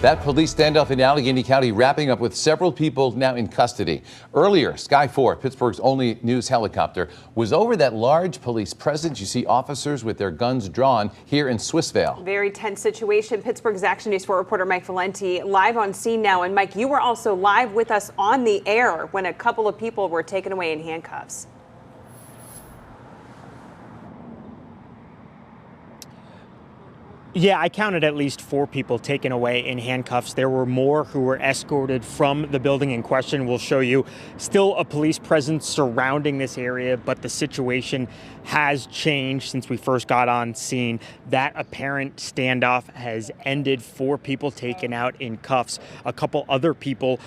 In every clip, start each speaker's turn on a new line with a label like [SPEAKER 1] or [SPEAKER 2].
[SPEAKER 1] That police standoff in Allegheny County wrapping up with several people now in custody. Earlier, Sky 4, Pittsburgh's only news helicopter, was over that large police presence. You see officers with their guns drawn here in Swissvale.
[SPEAKER 2] Very tense situation. Pittsburgh's Action News 4 reporter Mike Valenti live on scene now. And Mike, you were also live with us on the air when a couple of people were taken away in handcuffs.
[SPEAKER 3] Yeah, I counted at least 4 people taken away in handcuffs. There were more who were escorted from the building in question. We'll show you still a police presence surrounding this area, but the situation has changed since we first got on scene. That apparent standoff has ended. 4 people taken out in cuffs. A couple other people,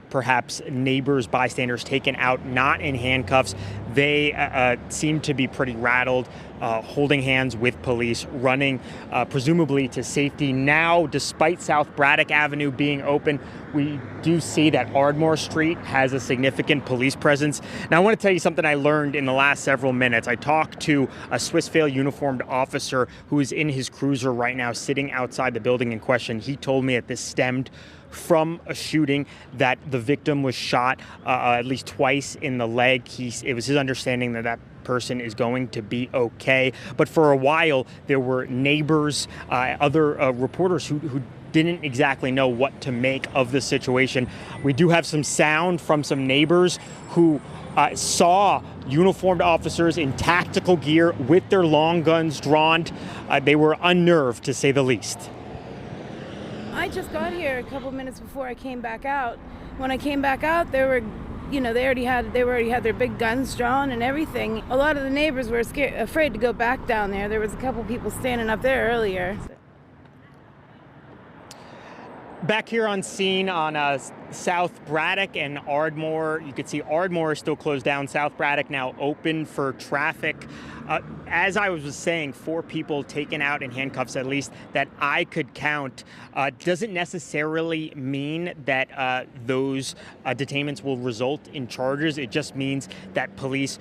[SPEAKER 3] perhaps neighbors, bystanders, taken out not in handcuffs. They seem to be pretty rattled. Holding hands with police, running presumably to safety. Now, despite South Braddock Avenue being open, we do see that Ardmore Street has a significant police presence. Now, I want to tell you something I learned in the last several minutes. I talked to a Swissvale uniformed officer who is in his cruiser right now, sitting outside the building in question. He told me that this stemmed from a shooting, that the victim was shot at least twice in the leg. It was his understanding that that person is going to be okay. But for a while, there were neighbors, other reporters who didn't exactly know what to make of the situation. We do have some sound from some neighbors who saw uniformed officers in tactical gear with their long guns drawn. They were unnerved, to say the least.
[SPEAKER 4] I just got here a couple minutes before I came back out. When I came back out, they already had their big guns drawn and everything. A lot of the neighbors were afraid to go back down there. There was a couple people standing up there earlier.
[SPEAKER 3] Back here on scene on South Braddock and Ardmore, you can see Ardmore is still closed down. South Braddock now open for traffic. As I was saying, 4 people taken out in handcuffs, at least that I could count. Doesn't necessarily mean that those detainments will result in charges. It just means that police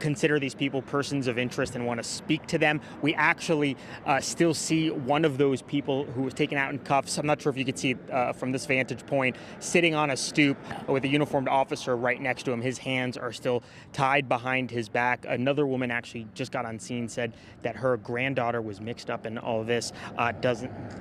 [SPEAKER 3] consider these people persons of interest and want to speak to them. We actually still see one of those people who was taken out in cuffs. I'm not sure if you could see it from this vantage point, sitting on a stoop with a uniformed officer right next to him. His hands are still tied behind his back. Another woman actually just got on scene, said that her granddaughter was mixed up in all of this.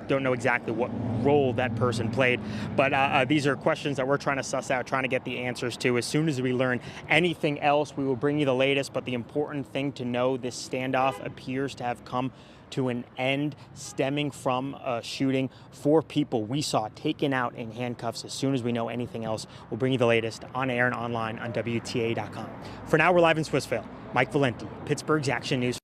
[SPEAKER 3] Don't know exactly what role that person played, but these are questions that we're trying to suss out, trying to get the answers to. As soon as we learn anything else, we will bring you the latest. But the important thing to know, this standoff appears to have come to an end, stemming from a shooting. 4 people we saw taken out in handcuffs. As soon as we know anything else, we'll bring you the latest on air and online on WTA.com. For now, we're live in Swissvale. Mike Valenti, Pittsburgh's Action News.